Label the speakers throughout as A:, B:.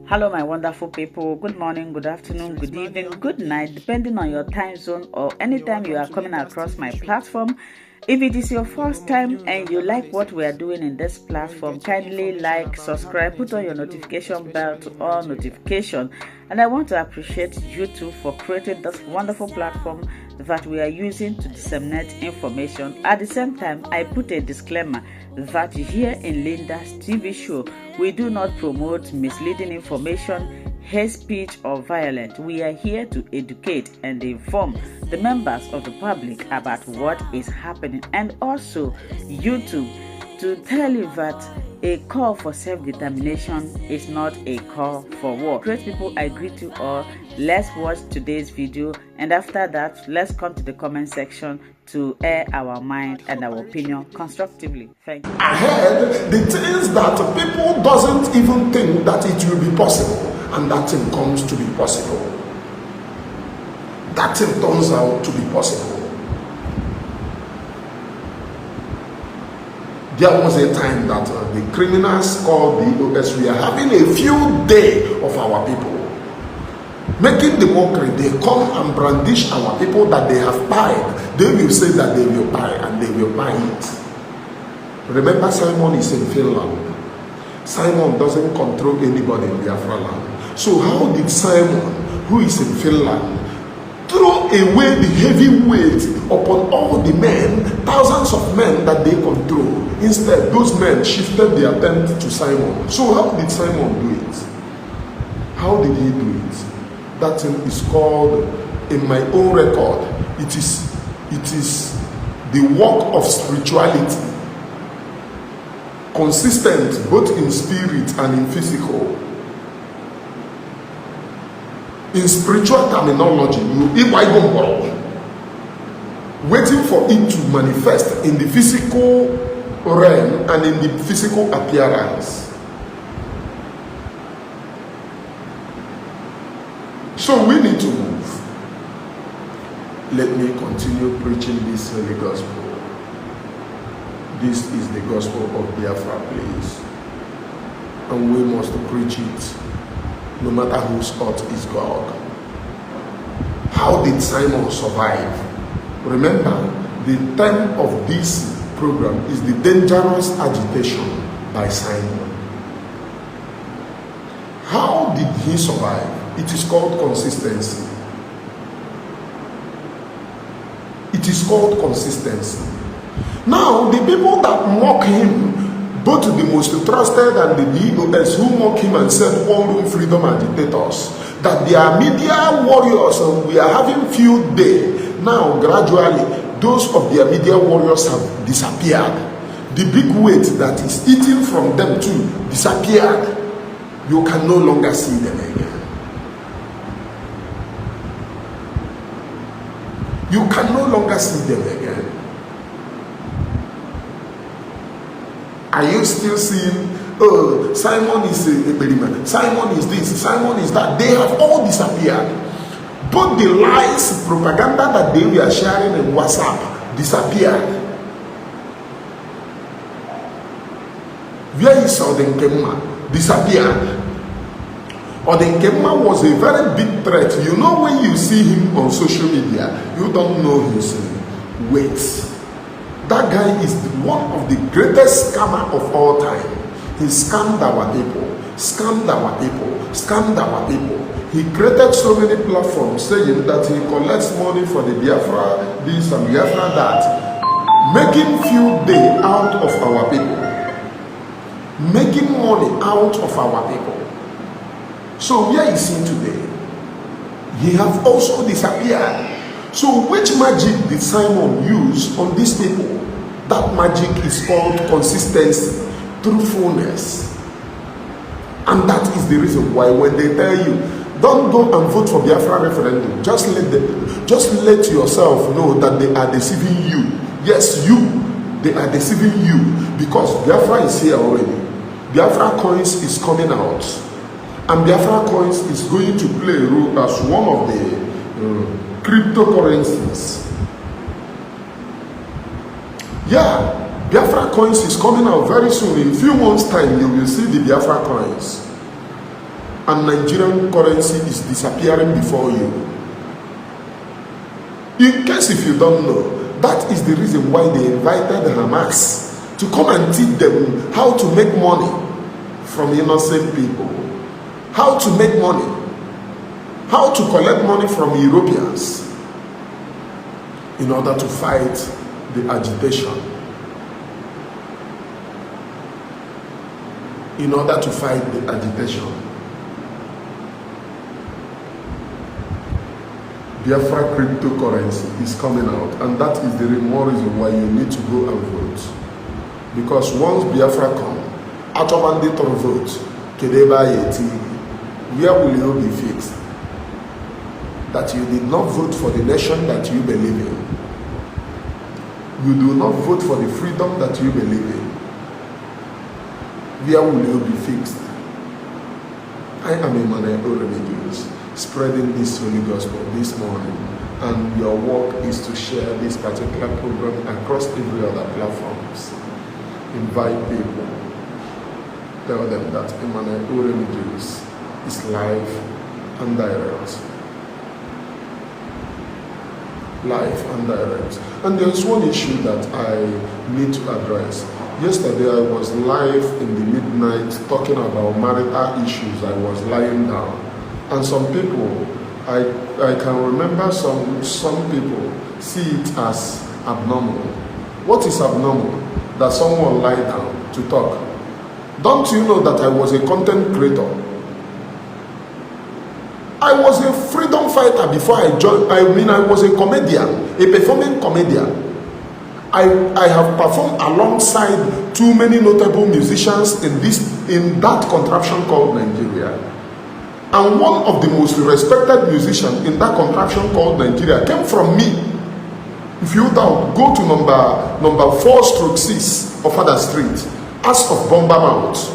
A: Hello, my wonderful people. Good morning, good afternoon, good evening, good night, depending on your time zone or anytime you are coming across my platform. If it is your first time and you like what we are doing in this platform, kindly like, subscribe, put on your notification bell to all notification. And I want to appreciate you too for creating this wonderful platform that we are using to disseminate information. At the same time, I put a disclaimer that here in Linda's TV show, we do not promote misleading information, hate speech, or violence. We are here to educate and inform the members of the public about what is happening, and also YouTube to tell you that a call for self-determination is not a call for war. Great people, I greet you all. Let's watch today's video, and after that, let's come to the comment section to air our mind and our opinion constructively. Thank you.
B: Ahead, the things that people doesn't even think that it will be possible, and that thing comes to be possible. That thing turns out to be possible. There was a time that the criminals called B0MB, we are having a field day of our people, making the mockery. They come and brandish our people that they have pied. They will say that they will buy, and they will buy it. Remember, Simon is in Finland. Simon doesn't control anybody in Biafra land. So how did Simon, who is in Finland, throw away the heavy weight upon all the men, thousands of men that they control? Instead, those men shifted the attempt to Simon. So how did Simon do it? How did he do it? That thing is called, in my own record, it is the work of spirituality, consistent both in spirit and in physical. In spiritual terminology, waiting for it to manifest in the physical realm and in the physical appearance. So we need to move. Let me continue preaching this holy gospel. This is the gospel of Biafra, please. And we must preach it, no matter whose earth is God. How did Simon survive? Remember, the time of this program is the dangerous agitation by Simon. How did he survive? It is called consistency. It is called consistency. Now, the people that mock him, both the most trusted and the B0MB who mock him and said one room freedom agitators, that they are media warriors and we are having field day. Now, gradually, those of their media warriors have disappeared. The big weight that is eating from them too disappeared. You can no longer see them again. You can no longer see them again. Are you still seeing, oh, Simon is a believer, Simon is this, Simon is that? They have all disappeared. Both the lies, propaganda that they were sharing in WhatsApp disappeared. Where is Odenkema? Disappeared. Odenkema was a very big threat. You know, when you see him on social media, you don't know his weight. That guy is one of the greatest scammer of all time. He scammed our people, scammed our people, scammed our people. He created so many platforms saying that he collects money for the Biafra this and Biafra that, making field day out of our people, making money out of our people. So where is he today? He have also disappeared. So which magic did Simon use on these people? That magic is called consistency, truthfulness. And that is the reason why when they tell you, don't go and vote for Biafra referendum, just let yourself know that they are deceiving you. Yes, they are deceiving you, because Biafra is here already. Biafra coins is coming out. And Biafra coins is going to play a role as one of the cryptocurrencies. Yeah, Biafra coins is coming out very soon. In a few months' time, you will see the Biafra coins. and Nigerian currency is disappearing before you. In case if you don't know, that is the reason why they invited Hamas to come and teach them how to make money from innocent people, how to make money, how to collect money from Europeans in order to fight the agitation, in order to fight the agitation. Biafra cryptocurrency is coming out, and that is the more reason why you need to go and vote. Because once Biafra come, Atobandi to vote, Kedeba Yeti, where will you be fixed? That you did not vote for the nation that you believe in. You do not vote for the freedom that you believe in. Where will you be fixed? I am Emmanuel B0MB, spreading this holy gospel this morning, and your work is to share this particular program across every other platforms. Invite people, tell them that Emmanuel B0MB is live and direct. Live and direct. And there's one issue that I need to address. Yesterday I was live in the midnight talking about marital issues. I was lying down, and some people, I can remember some people see it as abnormal. What is abnormal? That someone lie down to talk. Don't you know that I was a content creator? I was a freedom fighter before I joined. I was a comedian, a performing comedian. I have performed alongside too many notable musicians in that contraption called Nigeria. And one of the most respected musicians in that contraption called Nigeria came from me. If you doubt, go to number 4/6 of Other Street, ask of B0MB,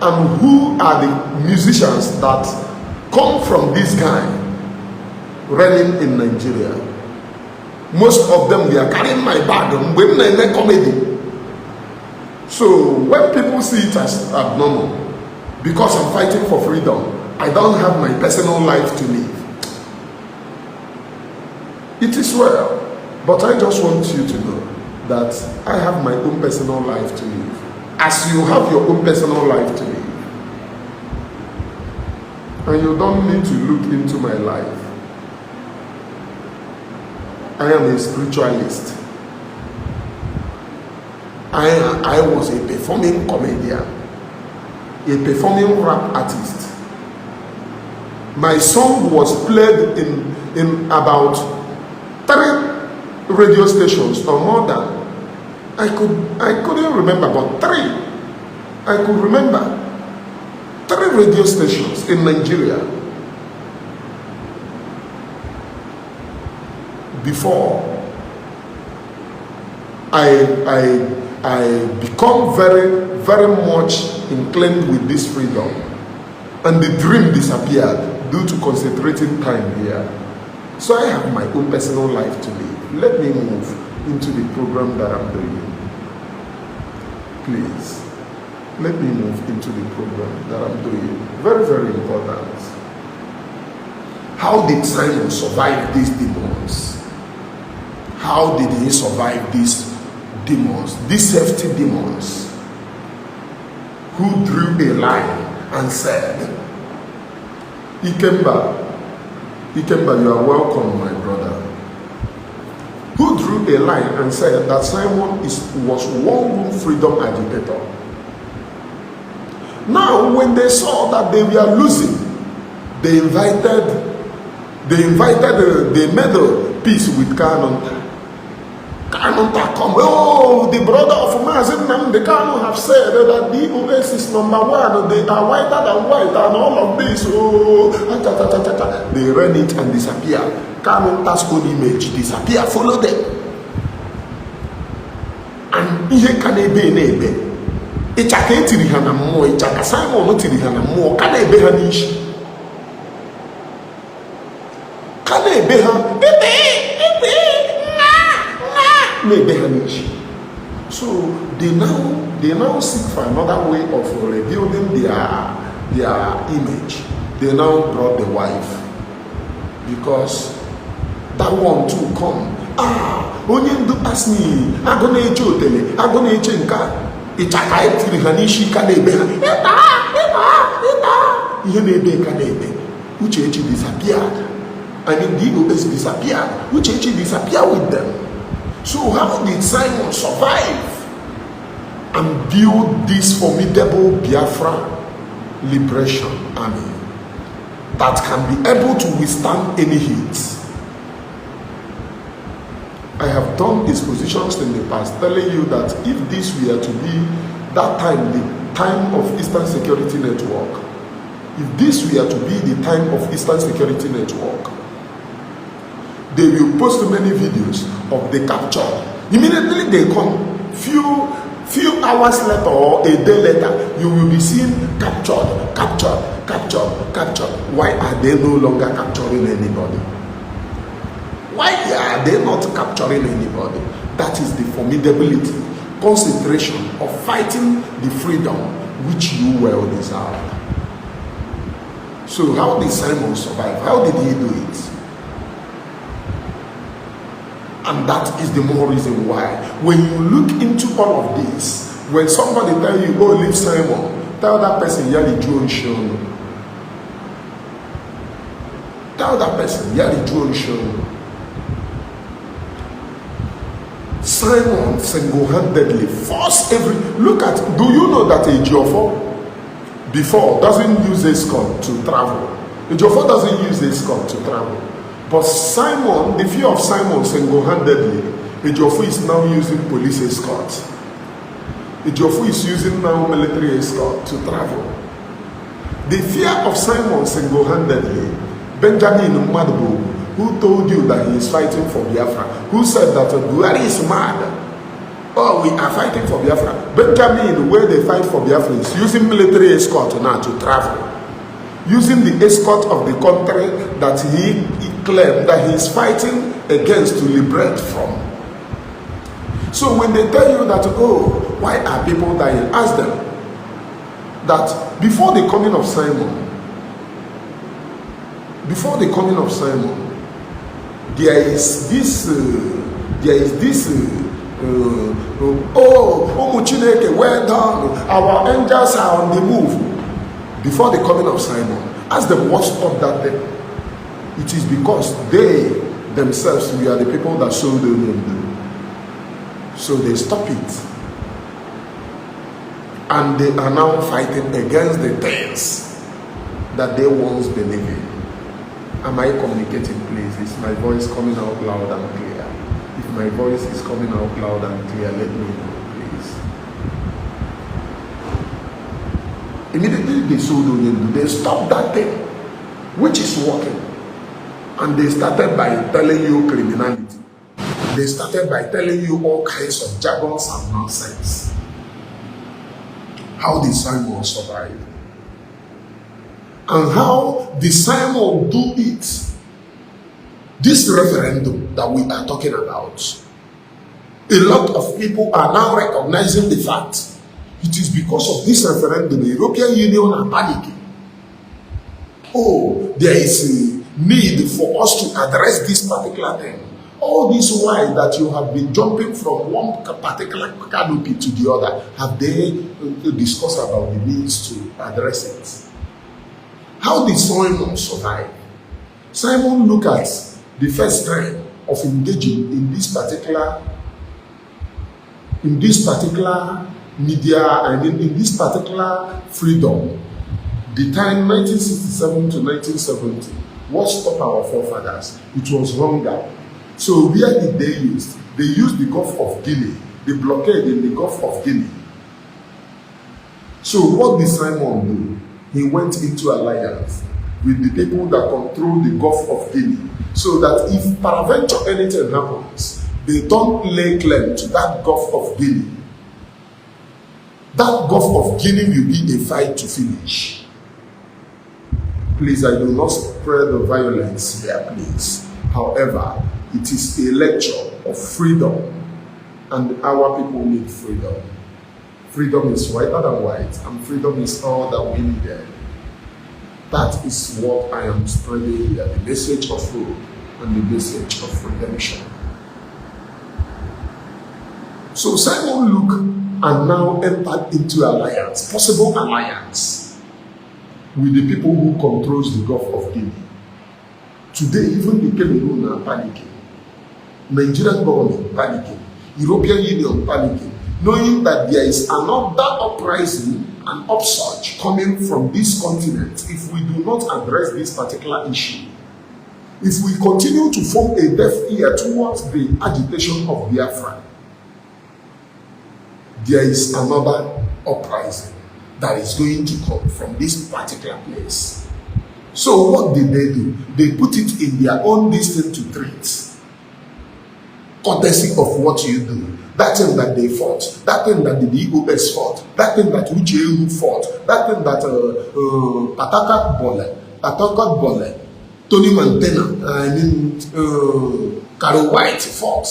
B: and who are the musicians that come from this guy reigning in Nigeria. Most of them, they are carrying my bag when they make comedy. So when people see it as abnormal, because I'm fighting for freedom, I don't have my personal life to live. It is well, but I just want you to know that I have my own personal life to live, as you have your own personal life to live. And you don't need to look into my life. I am a spiritualist. I was a performing comedian, a performing rap artist. My song was played in about 3 radio stations or more than. I couldn't remember, but 3. I could remember 3 radio stations in Nigeria before I become very, very much inclined with this freedom, and the dream disappeared due to concentrating time here. So I have my own personal life to live. Let me move into the program that I'm doing. Please. Let me move into the program that I'm doing. Very, very important. How did Simon survive these demons? How did he survive these demons, these safety demons? Who drew a line and said, Ikemba, you are welcome, my brother. Who drew a line and said that Simon was one-room freedom agitator? Now, when they saw that they were losing, they made a peace with Kanonta. Kanonta come. Oh, the brother of Mazin the Kano have said that the OS is #1. They are whiter than white, and all of this. Oh, they ran it and disappear. Kanonta's own image disappear. Follow them. And here can they be? Ichaka etiri ha na mmụọ, Ichaka Simon tiri ha na mmụọ, ka na-ebe ha n'ishi, ka na-ebe ha na-ebe ha n'ishi. So they now seek for another way of rebuilding their image. They now brought the wife because that one too come. Onye ndu ask me, I'm gonna eche otele, I'm gonna eche nka. Ichaka etiri ha n'ishi ka na-ebe ha. Ihe na-ebe ka na-ebe. Uchechi disappeared. I mean, the EOS disappeared. Uchechi disappeared with them. So how did Simon survive and build this formidable Biafra liberation army that can be able to withstand any heat? I have done expositions in the past telling you that if this were to be that time, the time of Eastern Security Network, if this were to be the time of Eastern Security Network, they will post many videos of the capture. Immediately they come, few hours later or a day later, you will be seeing captured. Why are they no longer capturing anybody? Why are they not capturing anybody? That is the formidability, concentration of fighting the freedom which you well deserve. So how did Simon survive? How did he do it? And that is the more reason why, when you look into all of this, when somebody tell you, oh, leave Simon, tell that person, Yali John Shon. Tell that person, Yali John Shon. Simon single-handedly forced every... Look at, do you know that a Ejiofor before doesn't use escort to travel? Ejiofor doesn't use escort to travel. But Simon, the fear of Simon single-handedly, Ejiofor is now using police escort. Ejiofor is using now military escort to travel. The fear of Simon single-handedly, Benjamin Madbo, who told you that he is fighting for Biafra, who said that Buhari is mad. Oh, we are fighting for Biafra. Benjamin, where they fight for Biafra, is using military escort now to travel. Using the escort of the country that he claimed that he is fighting against to liberate from. So when they tell you that, oh, why are people dying? Ask them that before the coming of Simon, there is this Chineke, well done, our angels are on the move. Before the coming of Simon, ask them what stopped that day. It is because they themselves were the people that sold the land. So they stop it. And they are now fighting against the things that they once believed in. Am I communicating, please? Is my voice coming out loud and clear? If my voice is coming out loud and clear, let me know, please. Immediately they sold Onyendu. They stopped that thing, which is working. And they started by telling you criminality. They started by telling you all kinds of jargons and nonsense. How did Simon survive? And how did Simon do it? This referendum that we are talking about, a lot of people are now recognizing the fact it is because of this referendum the European Union are panicking. Oh, there is a need for us to address this particular thing. All this while that you have been jumping from one particular canopy to the other, have they discussed about the needs to address it? How did Simon survive? Simon looked at the first time of engaging in this particular media and in this particular freedom. The time 1967 to 1970, what stopped our forefathers? It was hunger. So where did they use? They used the Gulf of Guinea, the blockade in the Gulf of Guinea. So what did Simon do? He went into alliance with the people that control the Gulf of Guinea, so that if peradventure anything happens, they don't lay claim to that Gulf of Guinea. That Gulf of Guinea will be a fight to finish. Please, I do not spread the violence here, please. However, it is a lecture of freedom, and our people need freedom. Freedom is whiter than white, and freedom is all that we needed. That is what I am spreading here, the message of hope and the message of redemption. So Simon Luke and now entered into alliance, possible alliance, with the people who controls the Gulf of Guinea. Today, even the Cameroon are panicking. Nigerian government panicking. European Union panicking, knowing that there is another uprising and upsurge coming from this continent if we do not address this particular issue. If we continue to form a deaf ear towards the agitation of Biafra, there is another uprising that is going to come from this particular place. So what did they do? They put it in their own distance to treat. Courtesy of what you do. That thing that they fought, that thing that the DOS fought, that thing that Uchehu fought, that thing that Patakat Bole, Tony Montana, Carol White fought.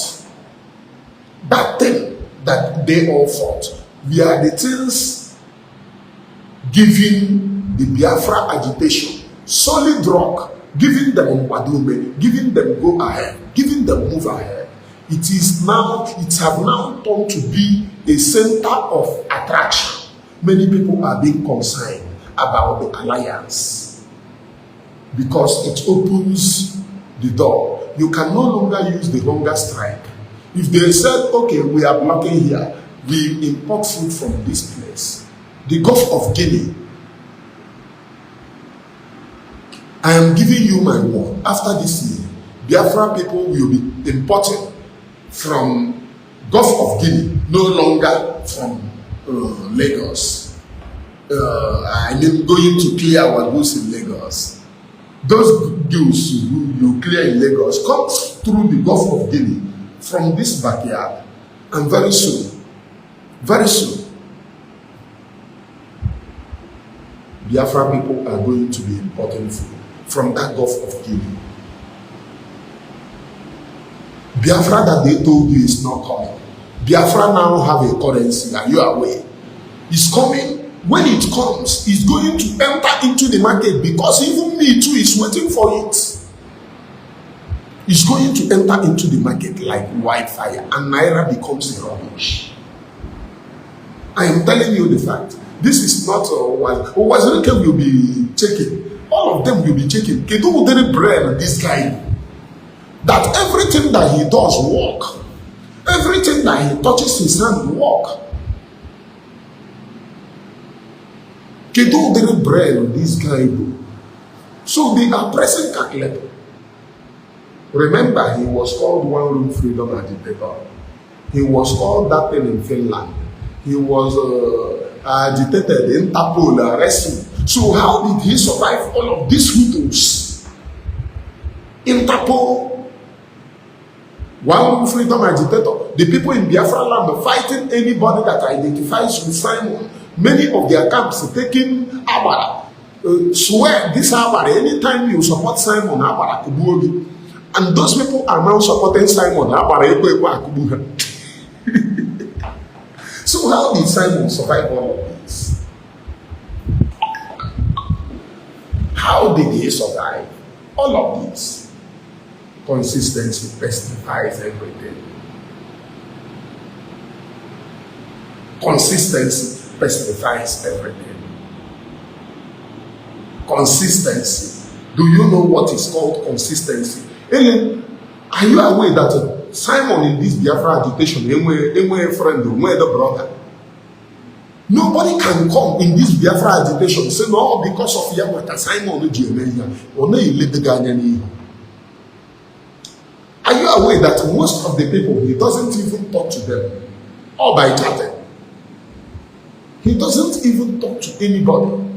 B: That thing that they all fought, we are the things giving the Biafra agitation solid rock, giving them Wadome, giving them go ahead, giving them move ahead. It have now turned to be a center of attraction. Many people are being concerned about the alliance because it opens the door. You can no longer use the hunger strike. If they said, okay, we are blocking here, we import food from this place, the Gulf of Guinea, I am giving you my word, after this year, Biafra people will be importing from Gulf of Guinea, no longer from Lagos. I mean, going to clear our goods in Lagos. Those goods you clear in Lagos come through the Gulf of Guinea from this backyard, and very soon, Biafra people are going to be importing food from that Gulf of Guinea. Biafra that they told you is not coming. Biafra now have a currency, are you aware? It's coming. When it comes, it's going to enter into the market because even me too is waiting for it. It's going to enter into the market like wildfire and Naira becomes a rubbish. I am telling you the fact. This is not Wazirike will be checking. All of them will be checking. Kedu Udere brain this guy. That everything that he does work. Everything that he touches his hand work. Kedu Udere brain this guy do. So they are pressing calculator. Remember, he was called One Room Freedom Agitator. He was called that thing in Finland. He was agitated, Interpol arrested. So how did he survive all of these Hutus? Interpol, One Room Freedom Agitator. The people in Biafra land are fighting anybody that identifies with Simon. Many of their camps are taking Abara. Swear this Abara, anytime you support Simon, Abara Kubuogi. And those people are now supporting Simon. So how did Simon survive all of this? How did he survive all of this? Consistency testifies everything. Consistency testifies everything. Consistency. Do you know what is called consistency? Ellen, are you aware that Simon in this Biafra agitation, a friend, the brother? Nobody can come in this Biafra agitation and say, no, because of Yamata, Simon, are you aware that most of the people, he doesn't even talk to them, or by chatting? He doesn't even talk to anybody.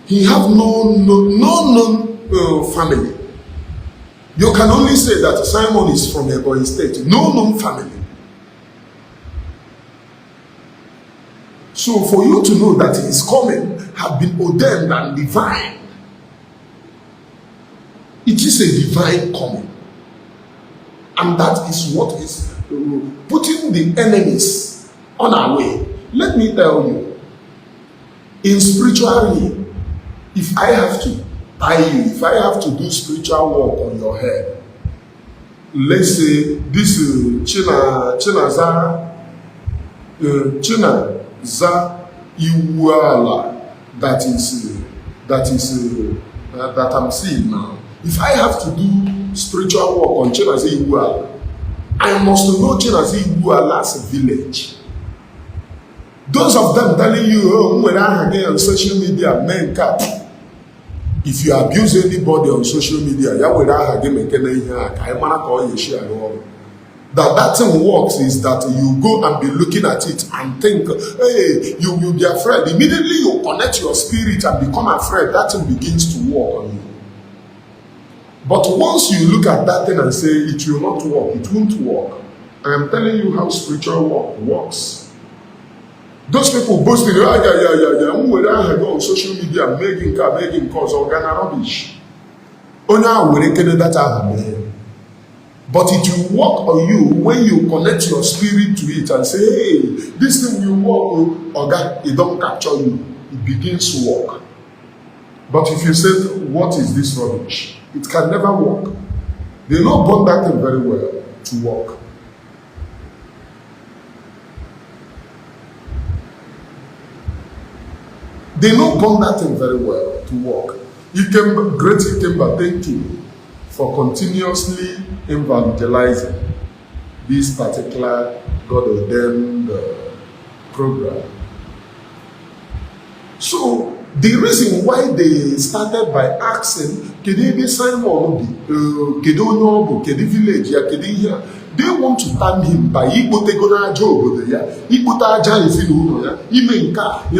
B: He have no known family. You can only say that Simon is from Ebonyi State. No known family. So for you to know that he is coming, have been ordained and divine. It is a divine coming. And that is what is putting the enemies on our way. Let me tell you, in spiritual realm, If I have to tie you, if I have to do spiritual work on your head, let's say this Chinaza Iwala that I'm seeing now. If I have to do spiritual work on Chinaza Iwala, I must know Chinaza Iwala's village. Those of them telling you, oh, when I hang on social media, men cap. If you abuse anybody on social media, that thing works is that you go and be looking at it and think, hey, you will be afraid. Immediately you connect your spirit and become afraid, that thing begins to work on you. But once you look at that thing and say, it will not work, it won't work, I am telling you how spiritual work works. Those people boasting, on social media, making calls, organ rubbish. But it will work on you when you connect your spirit to it and say, hey, this thing will work, organ, it don't capture you. It begins to work. But if you say, what is this rubbish? It can never work. They don't burn that thing very well to work. They don't burn that thing very well to work. Great Ikemba, thank you for continuously evangelizing this particular God-ordained program. So, the reason why they started by asking, Kedi Simon, Kedi village, they want to turn him by in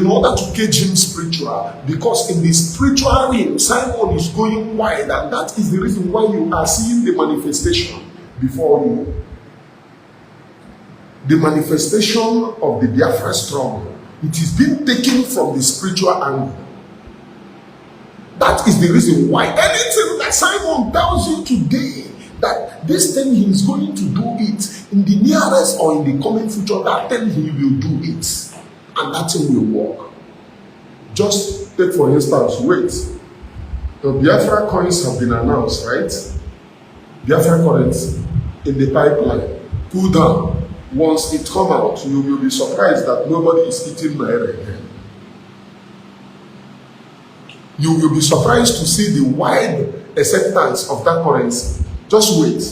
B: order to cage him spiritual. Because in the spiritual realm, Simon is going wide, and that is the reason why you are seeing the manifestation before you. The manifestation of the Biafra struggle, it is being taken from the spiritual angle. That is the reason why anything that Simon tells you today, that this thing he is going to do it in the nearest or in the coming future, that thing he will do it, and that thing will work. Just take for instance, wait, the Biafra coins have been announced, right? Biafra coins in the pipeline, cool down. Once it come out, you will be surprised that nobody is eating naira again. You will be surprised to see the wide acceptance of that currency. Just wait.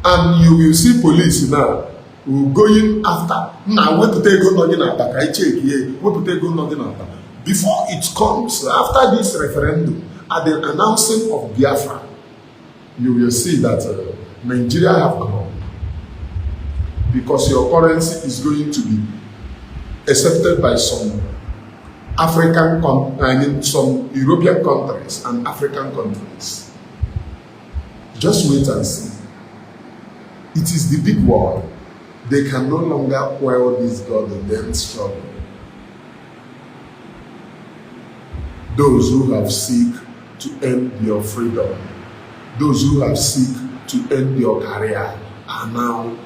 B: And you will see police now going after. Now, where to take go nothing attack? I check here. Where to take go nothing attack? Before it comes, after this referendum, at the announcing of Biafra, you will see that Nigeria have come. Because your currency is going to be accepted by some some European countries and African countries. Just wait and see. It is the big world. They can no longer quell this God-ordained struggle. Those who have seek to end your freedom, those who have seek to end your career are now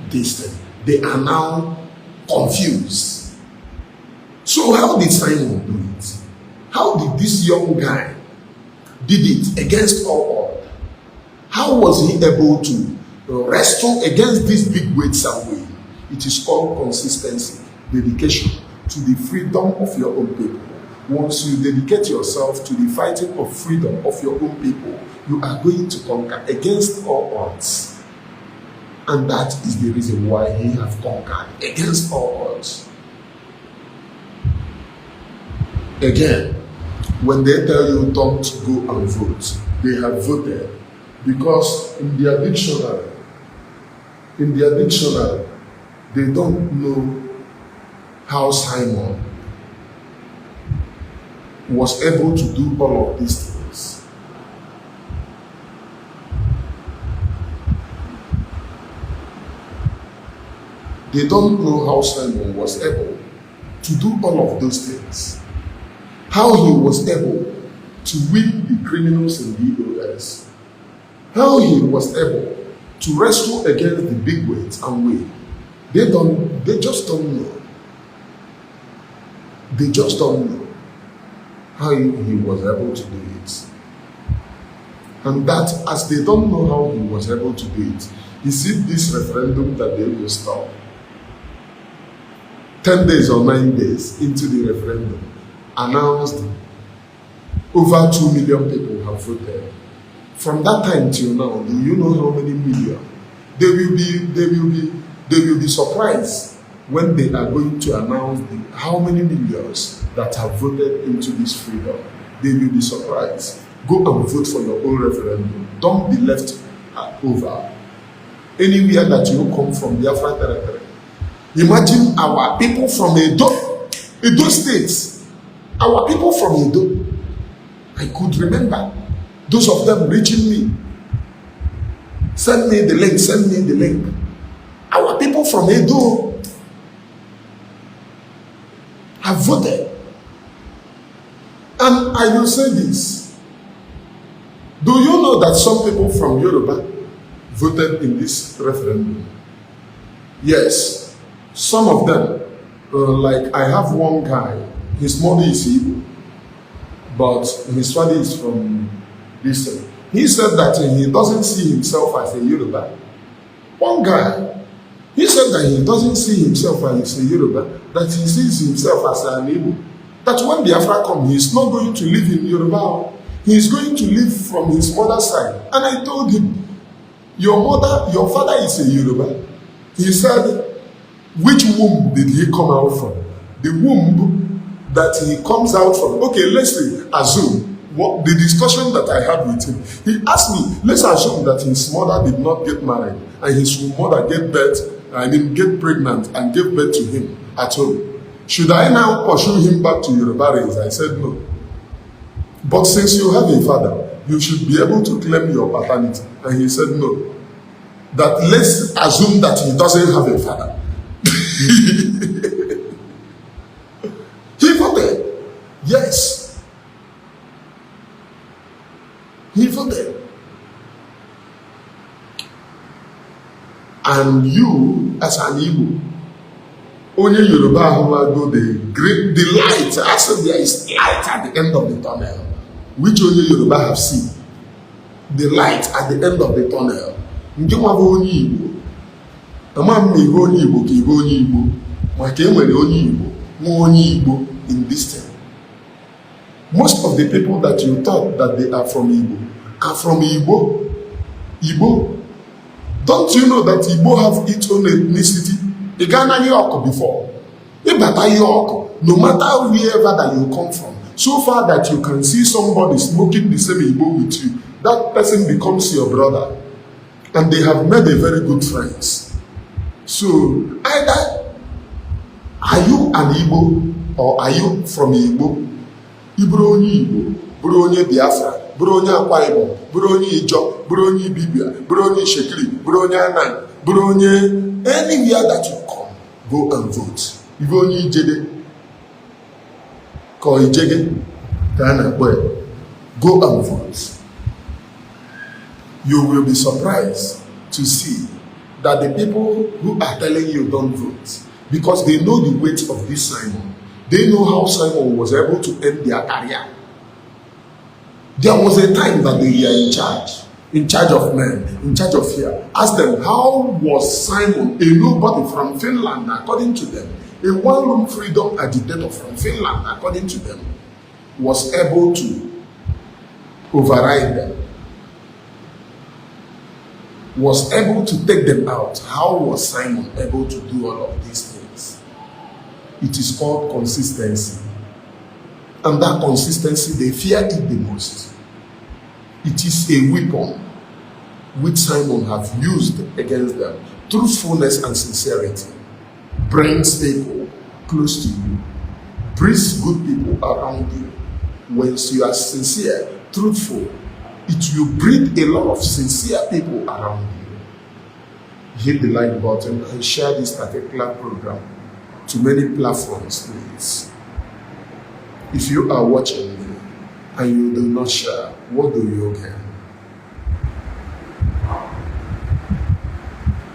B: distant. They are now confused. So how did Simon do it? How did this young guy did it against all odds? How was he able to wrestle against these big weights away? It is called consistency, dedication to the freedom of your own people. Once you dedicate yourself to the fighting of freedom of your own people, you are going to conquer against all odds. And that is the reason why he has conquered against all odds. Again, when they tell you don't go and vote, they have voted because in their dictionary, they don't know how Simon was able to do all of these things. They don't know how Simon was able to do all of those things. How he was able to win the criminals in BOS. How he was able to wrestle against the big weights and win. They just don't know. They just don't know. how he was able to do it. And that, as they don't know how he was able to do it, you see this referendum that they will stop 10 days or 9 days into the referendum, announced over 2 million people have voted. From that time till now, do you know how many million? They will be surprised when they are going to announce how many millions that have voted into this freedom. They will be surprised. Go and vote for your own referendum. Don't be left over. Anywhere that you come from, Biafra territory. Imagine our people from Edo State. Our people from Edo. I could remember those of them reaching me. Send me the link, send me the link. Our people from Edo have voted. And I will say this. Do you know that some people from Yoruba voted in this referendum? Yes. Some of them, like I have one guy, his mother is Igbo, but his father is from this. He said that he doesn't see himself as a Yoruba. One guy, he said that he doesn't see himself as a Yoruba, that he sees himself as an Igbo. That when Biafra comes, he is not going to live in Yoruba. He is going to live from his mother's side. And I told him, your father is a Yoruba. He said, which womb did he come out from? The womb that he comes out from. Okay, let's say, assume, what the discussion that I had with him. He asked me, let's assume that his mother did not get married and his mother get pregnant and gave birth to him at home. Should I now pursue him back to Yoruba race? I said no. But since you have a father, you should be able to claim your paternity. And he said no. That let's assume that he doesn't have a father. He voted. Yes. He voted. And you, as an Igbo, only Yoruba who go the light. I said there is light at the end of the tunnel, which only Yoruba have seen. The light at the end of the tunnel. Njema bo only Igbo. Ama me go only Igbo ki go only Igbo. Ma ke nwere only Igbo, mo only Igbo in this thing. Most of the people that you thought that they are from Igbo are from Igbo. Igbo. Don't you know that Igbo have its own ethnicity? The Ghana York before. Ibata York, no matter wherever that you come from, so far that you can see somebody smoking the same Igbo with you, that person becomes your brother. And they have made a very good friends. So either are you an Igbo or are you from Igbo? Ibro onye Igbo, buru onye Biafra, buru onye Akwa Ibom, buru onye Ijo, buru onye Ibibia, buru onye Shekiri, buru onye Anang, buru onye anywhere that you come, go and vote. Ibo onye Ijede, ko Ijege, Ghana boy, go and vote. You will be surprised to see that the people who are telling you don't vote, because they know the weight of this Simon. They know how Simon was able to end their career. There was a time that they were in charge of men, in charge of fear. Ask them, how was Simon, a nobody from Finland, according to them, a one-room freedom agitator from Finland, according to them, was able to override them, was able to take them out? How was Simon able to do all of these things? It is called consistency. And that consistency, they fear it the most. It is a weapon which Simon have used against them. Truthfulness and sincerity brings people close to you, brings good people around you. When you are sincere, truthful, it will bring a lot of sincere people around you. Hit the like button and share this particular program to many platforms, please. If you are watching me and you do not share, what do you gain?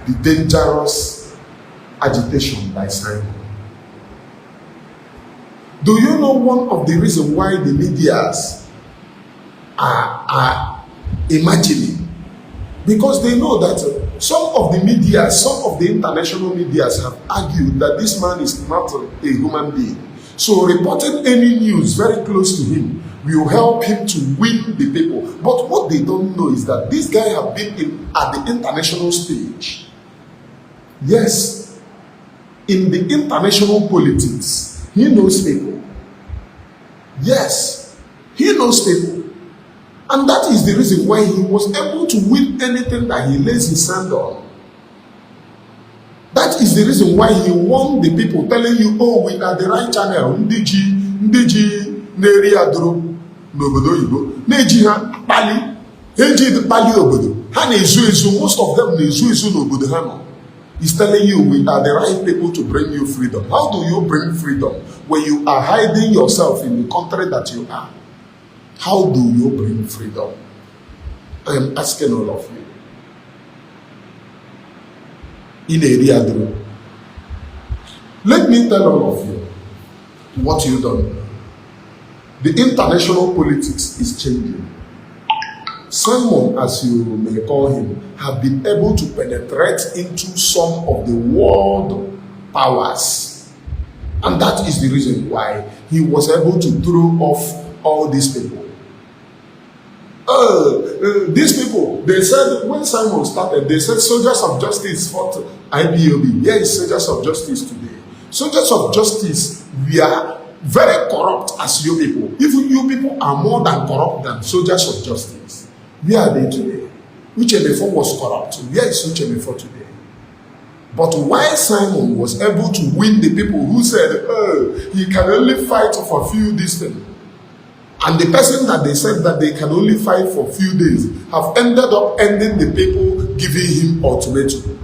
B: The dangerous agitation by Simon. Do you know one of the reasons why the medias are imagining? Because they know that some of the media, some of the international medias have argued that this man is not a human being. So reporting any news very close to him will help him to win the people. But what they don't know is that this guy have been at the international stage. Yes, in the international politics, he knows people. Yes, he knows people. And that is the reason why he was able to win anything that he lays his hand on. That is the reason why he won the people, telling you, oh, we are the right channel. Ndiji neri aduru n'obodo Igbo. Neji ha pali. Heji the pali obodo. Ha na-ezu most of them na-ezu n'obodo ha no. He's telling you, we are the right people to bring you freedom. How do you bring freedom when you are hiding yourself in the country that you are? How do you bring freedom? I am asking all of you. In area group. Let me tell all of you what you don't know. The international politics is changing. Simon, as you may call him, have been able to penetrate into some of the world powers. And that is the reason why he was able to throw off all these people. These people, they said, when Simon started, they said soldiers of justice fought B0MB. Here is soldiers of justice today. Soldiers of justice, we are very corrupt as you people. Even you people are more than corrupt than soldiers of justice. Where are they today? Uche was corrupt. Where is Uche today? But why Simon was able to win the people who said, he can only fight for a few days. And the person that they said that they can only fight for a few days have ended up ending the people giving him ultimatum.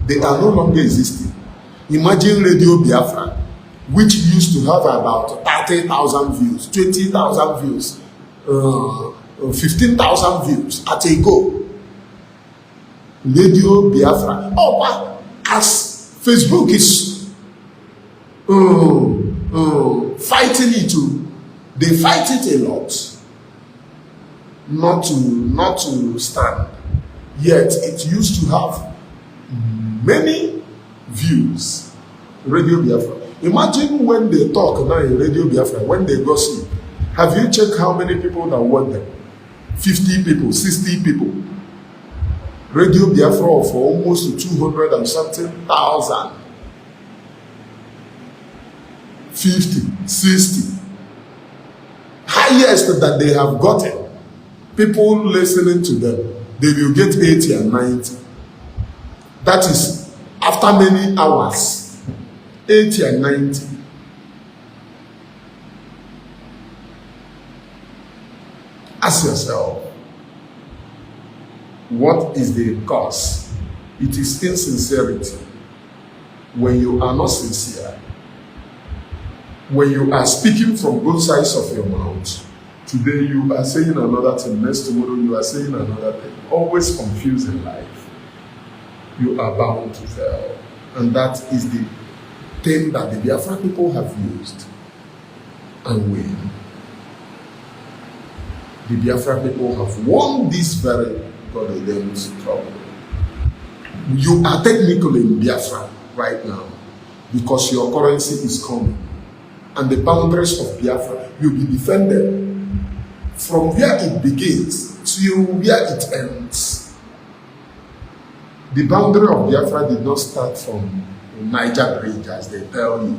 B: They are no longer existing. Imagine Radio Biafra, which used to have about 30,000 views, 20,000 views, 15,000 views at a go. Radio Biafra. Oh, wow. As Facebook is fighting it too. They fight it a lot, not to stand. Yet it used to have many views. Radio Biafra. Imagine when they talk now in Radio Biafra, when they gossip. Have you checked how many people that watch them? 50 people, 60 people. Radio Biafra for almost 200 and something thousand. 50, 60. Highest that they have gotten, people listening to them, they will get 80 and 90. That is after many hours, 80 and 90. Ask yourself, what is the cause? It is insincerity. When you are not sincere, when you are speaking from both sides of your mouth, today you are saying another thing, next tomorrow you are saying another thing, always confused in life, you are bound to fail. And that is the thing that the Biafra people have used and win. The Biafra people have won this very God-ordained trouble. You are technically in Biafra right now because your currency is coming. And the boundaries of Biafra will be defended from where it begins to where it ends. The boundary of Biafra did not start from Niger Bridge, as they tell you.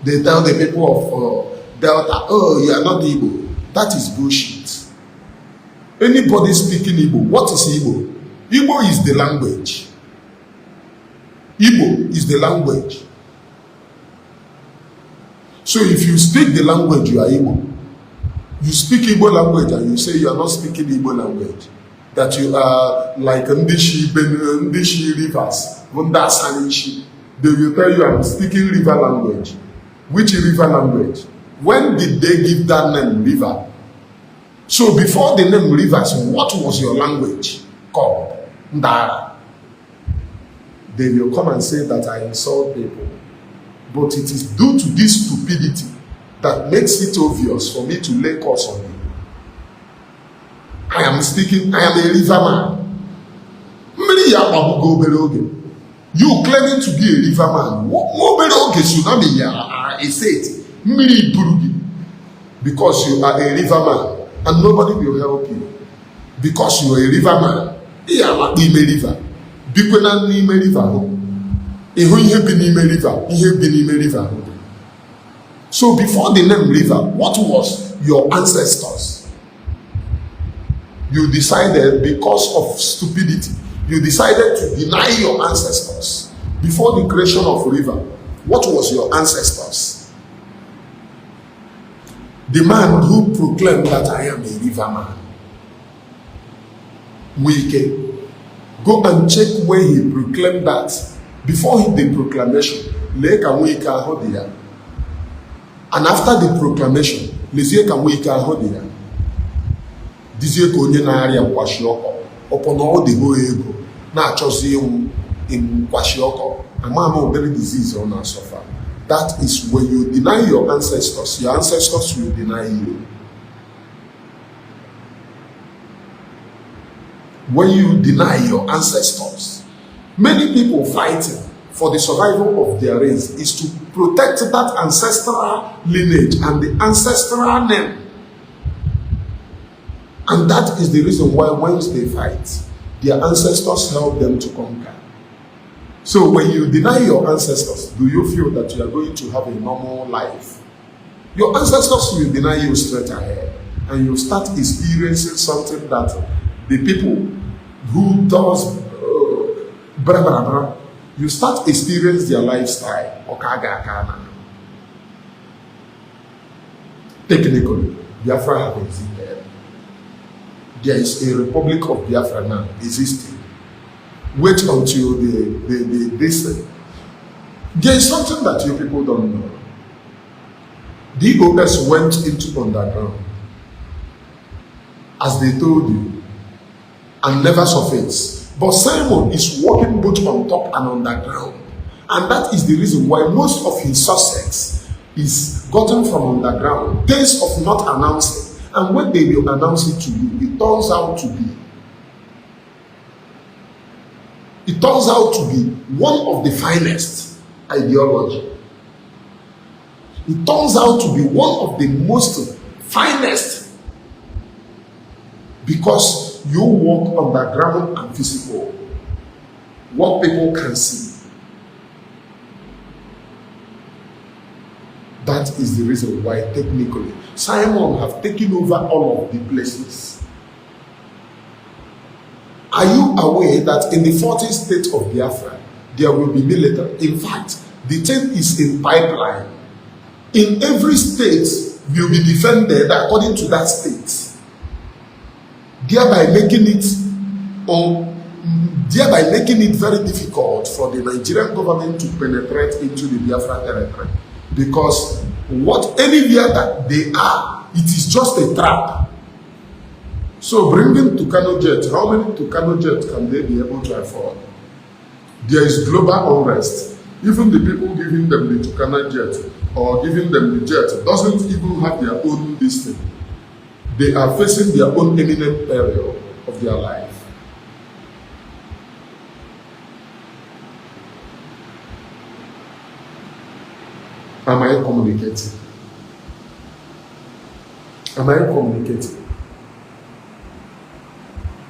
B: They tell the people of Delta, oh, you are not Igbo. That is bullshit. Anybody speaking Igbo, what is Igbo? Igbo is the language. Igbo is the language. So if you speak the language, you are Igbo. You speak Igbo language and you say you are not speaking Igbo language. That you are like Ndishi rivers, Vundasanishi. They will tell you I'm speaking river language. Which river language? When did they give that name river? So before the name rivers, what was your language called? Ndara. They will come and say that I insult people. But it is due to this stupidity that makes it obvious for me to lay curse on you. I am speaking, I am a riverman. You claiming to be a riverman. Because you are a riverman and nobody will help you. Because you are a riverman. So before the name river, what was your ancestors? You decided, because of stupidity, you decided to deny your ancestors. Before the creation of river, what was your ancestors? The man who proclaimed that I am a riverman. Wike. Go and check where he proclaimed that. Before the proclamation, and after the proclamation, dizie ka onye na-arịa nkwashi ọkọ ọpọna ọ dị ho ego na-achọzi ịnwụ nkwashi ọkọ ama obere disease ọ na-asọfa. That is when you deny your ancestors will deny you. When you deny your ancestors, many people fighting for the survival of their race is to protect that ancestral lineage and the ancestral name. And that is the reason why once they fight, their ancestors help them to conquer. So when you deny your ancestors, do you feel that you are going to have a normal life? Your ancestors will deny you straight ahead, and you start experiencing something that the people who does you start experience their lifestyle. Technically, Biafra have existed. There is a Republic of Biafra now existing. Wait until this. There is something that you people don't know. The OS went into underground, as they told you, and never surfaced. But Simon is working both on top and underground. And that is the reason why most of his success is gotten from underground, days of not announcing. And when they will announce it to you, it turns out to be one of the finest ideology. It turns out to be one of the most finest, because you walk underground and physical, what people can see. That is the reason why technically Simon have taken over all of the places. Are you aware that in the 40th state of Biafra, there will be military? In fact, the thing is in pipeline. In every state will be defended according to that state, thereby making it very difficult for the Nigerian government to penetrate into the Biafra territory. Because anywhere that they are, it is just a trap. So bringing Tucano jet, how many Tucano jets can they be able to afford? There is global unrest. Even the people giving them the Tucano jet or giving them the jet doesn't even have their own destiny. They are facing their own imminent peril of their life. Am I communicating? Am I communicating?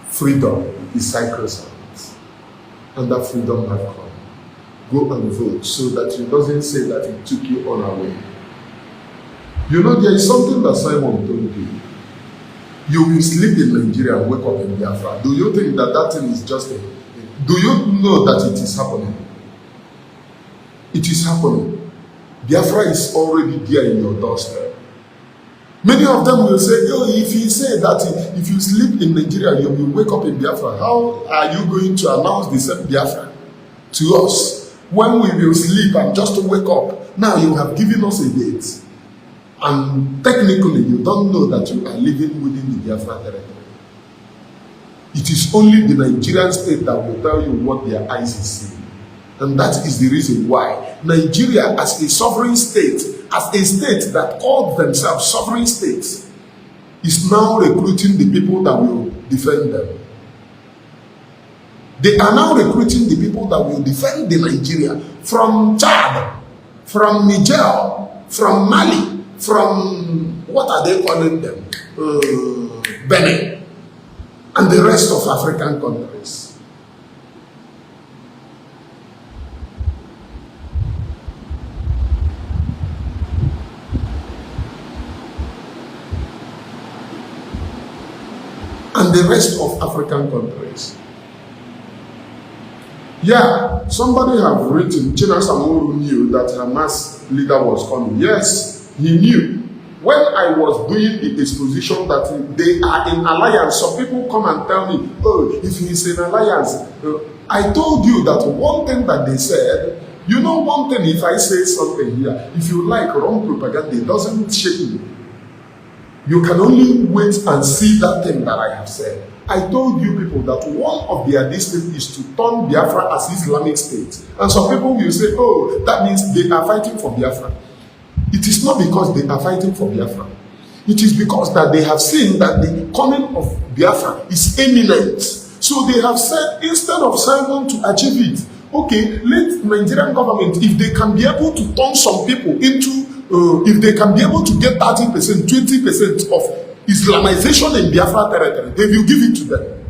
B: Freedom is sacrosanct, and that freedom has come. Go and vote so that it doesn't say that it took you unaware. You know, there is something that Simon told you. You will sleep in Nigeria and wake up in Biafra. Do you think that thing is just a... Do you know that it is happening? It is happening. Biafra is already there in your doorstep. Many of them will say, if you say that if you sleep in Nigeria, you will wake up in Biafra, how are you going to announce the same Biafra to us? When we will sleep and just wake up, now you have given us a date. And technically, you don't know that you are living within the Biafra territory. It is only the Nigerian state that will tell you what their eyes is seeing. And that is the reason why Nigeria as a sovereign state, as a state that called themselves sovereign states, is now recruiting the people that will defend them. They are now recruiting the people that will defend the Nigeria from Chad, from Niger, from Mali, from, what are they calling them? Benin, and the rest of African countries. And the rest of African countries. Yeah, somebody have written, Chinasamuru knew that Hamas leader was coming. Yes, he knew. When I was doing the exposition that they are in alliance, some people come and tell me, oh, if he's in alliance. I told you that one thing that they said, you know one thing, if I say something here, if you like wrong propaganda, it doesn't shake you. You can only wait and see that thing that I have said. I told you people that one of their destiny is to turn Biafra as Islamic State. And some people will say, oh, that means they are fighting for Biafra. It is not because they are fighting for Biafra. It is because that they have seen that the coming of Biafra is imminent. So they have said, instead of Simon to achieve it, okay, let Nigerian government, if they can be able to turn some people into if they can be able to get 30%, 20% of Islamization in Biafra territory, they will give it to them.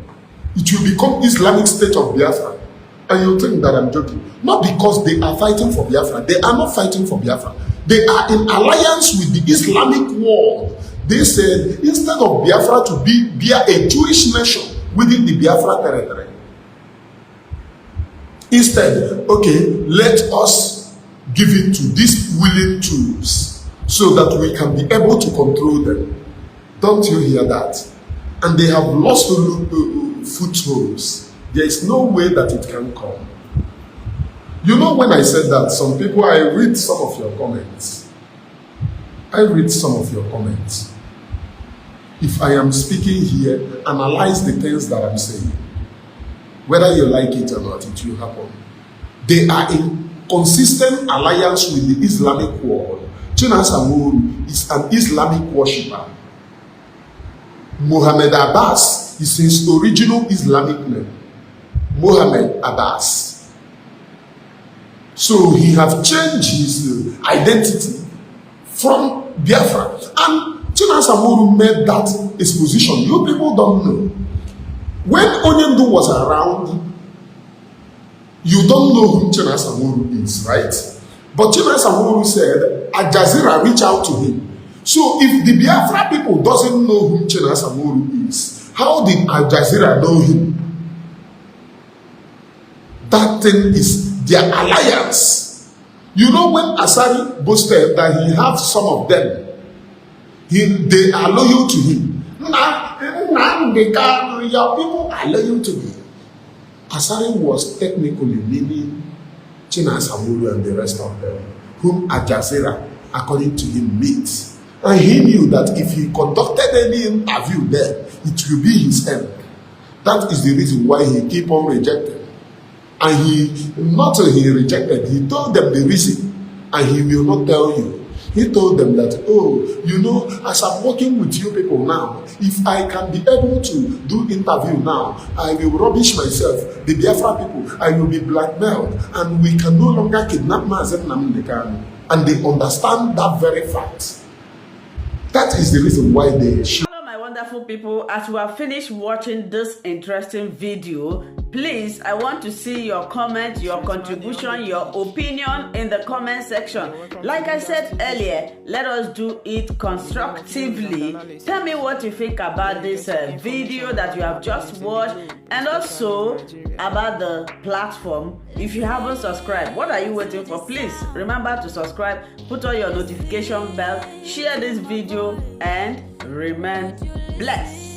B: It will become Islamic State of Biafra. And you think that I'm joking. Not because they are fighting for Biafra. They are not fighting for Biafra. They are in alliance with the Islamic world. They said, instead of Biafra to be a Jewish nation within the Biafra territory, instead, okay, let us give it to these willing Jews so that we can be able to control them. Don't you hear that? And they have lost footholds. There is no way that it can come. You know, when I said that, some people, I read some of your comments. I read some of your comments. If I am speaking here, analyze the things that I'm saying. Whether you like it or not, it will happen. They are in consistent alliance with the Islamic world. Chinasamuru is an Islamic worshipper. Mohammed Abbas is his original Islamic name. Mohammed Abbas. So he have changed his identity from Biafra. And Chinasamuru made that exposition. You people don't know. When Onyemdu was around, you don't know who Chinasamuru is, right? But Chinasamuru said, Al Jazeera reached out to him. So if the Biafra people doesn't know who Chinasamuru is, how did Al Jazeera know him? That thing is their alliance. You know, when Asari boasted that he have some of them, they are loyal to him. Your people are loyal to me. Asari was technically meaning Chinasamuru and the rest of them, whom Al Jazeera, according to him, meets. And he knew that if he conducted any interview there, it will be his end. That is the reason why he keep on rejecting. And he rejected, he told them the reason, and he will not tell you. He told them that, oh, you know, as I'm working with you people now, if I can be able to do interview now, I will rubbish myself. The Biafra people, I will be blackmailed, and we can no longer kidnap Mazen Namdekan. And they understand that very fact. That is the reason why they should.
A: Hello, my wonderful people. As we have finished watching this interesting video, please, I want to see your comment, your contribution, your opinion in the comment section. Like I said earlier, let us do it constructively. Tell me what you think about this video that you have just watched, and also about the platform. If you haven't subscribed, what are you waiting for? Please remember to subscribe, put on your notification bell, share this video, and remain blessed.